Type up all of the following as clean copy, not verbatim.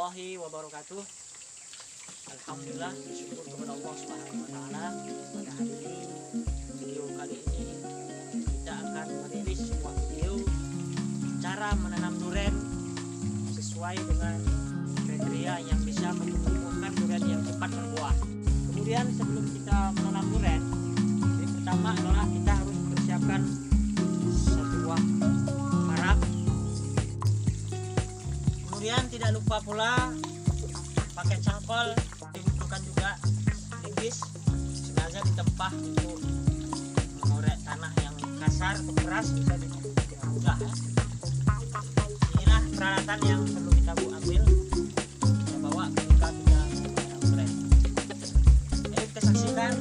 warahmatullahi wabarakatuh. Alhamdulillah, bersyukur kepada Allah Subhanahu wa taala. Pada hari ini, video kali ini kita akan merilis sebuah video cara menanam durian sesuai dengan kriteria yang bisa menumbuhkan durian yang cepat berbuah. Kemudian sebelum kita menanam durian, yang pertama adalah kita harus mempersiapkan satu buah karak. Kemudian tidak lupa pula pakai cangkol, dibutuhkan juga linggis, sengaja ditempah untuk mengorek tanah yang kasar atau keras, bisa dengan mudah ya. Inilah peralatan yang perlu kita ambil, kita bawa ketika kita menanam durian. Ayo kita saksikan.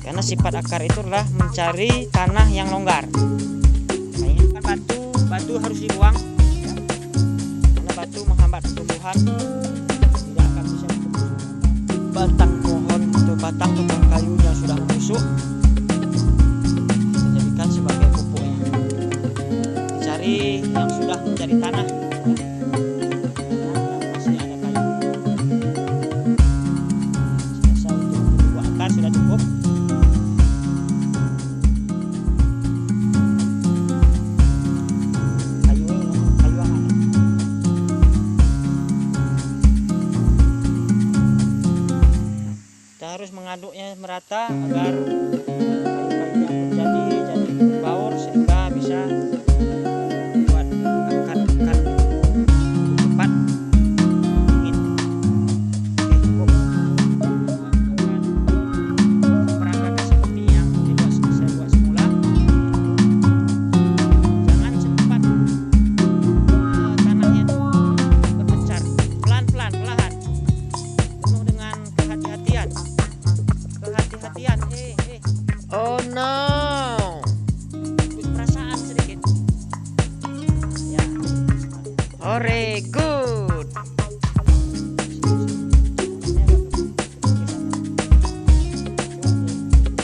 Karena sifat akar itu adalah mencari tanah yang longgar. Nah, ini kan batu harus dibuang ya. Karena batu menghambat pertumbuhan, tidak akan bisa batang pohon atau batang batang tubuh kayunya sudah membusuk, dijadikan sebagai pupuknya. Dicari yang sudah menjadi tanah, yang masih ada kayu. Selesai untuk buah akar sudah cukup. Harus mengaduknya merata agar kayu-kayunya jadi berbaur sehingga bisa membuat akar-akar cepat dingin. Oke, cukup. Peragakan seperti yang saya buat semula. Jangan cepat tanahnya berpencar, pelan-pelan, perlahan, penuh dengan kehati-hatian. Oh no, perasaan sedikit ya. Ore, good.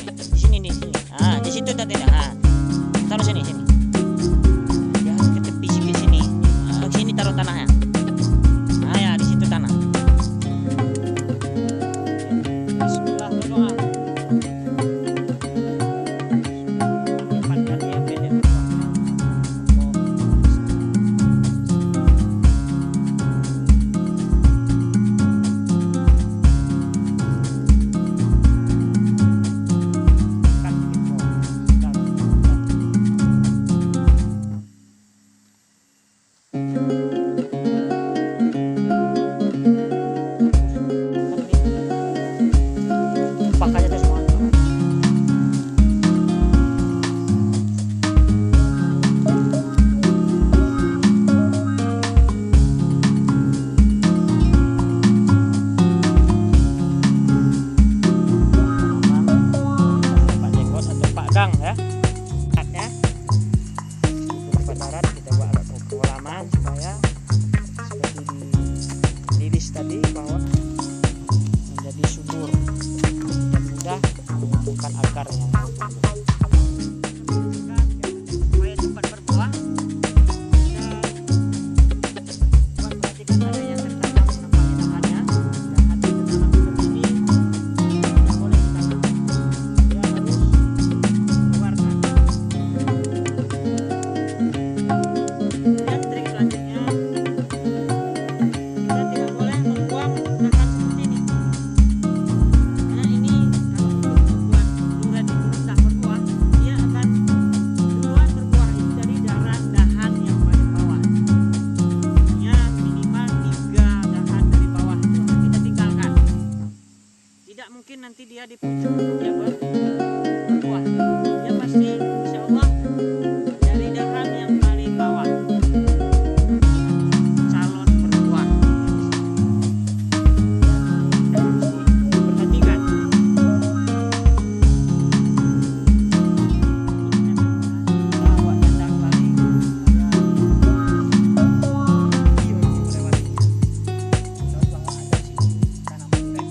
Di sini nih, di situ tadi. Taruh sini. Ya, ke tepi sedikit sini. Sini taruh tanahnya. Ya, di situ tanah. Bismillah, berdoa. Pakai aja semua. Pak jenggot atau Pak Gang ya. Aknya untuk darat kita buat agak kewalaman supaya seperti di lilis tadi bahwa menjadi subur dan mudah menyambungkan akarnya supaya cepat berbuah. Dan perhatikan ada yang tertanam nampaknya dahannya. Dahan tertanam seperti ini tidak boleh ditanam, dia harus keluarkan. Kemudian trik selanjutnya, kita tidak boleh membuang dahan seperti ini. Karena ini kalau untuk membuat durian itu sudah berbuah, dia akan duluan berbuah itu dari dahan yang paling bawah. Ya, minimal 3 dahan dari bawah itu akan kita tinggalkan. Tidak mungkin nanti dia di pucuk dia berbuah. Dia pasti insya Allah dari dahan yang paling bawah calon berbuah. Kita harus perhatikan. Buat tanda kembali video ini melewatinya. Tahu bahwa ada sini tanam anggrek.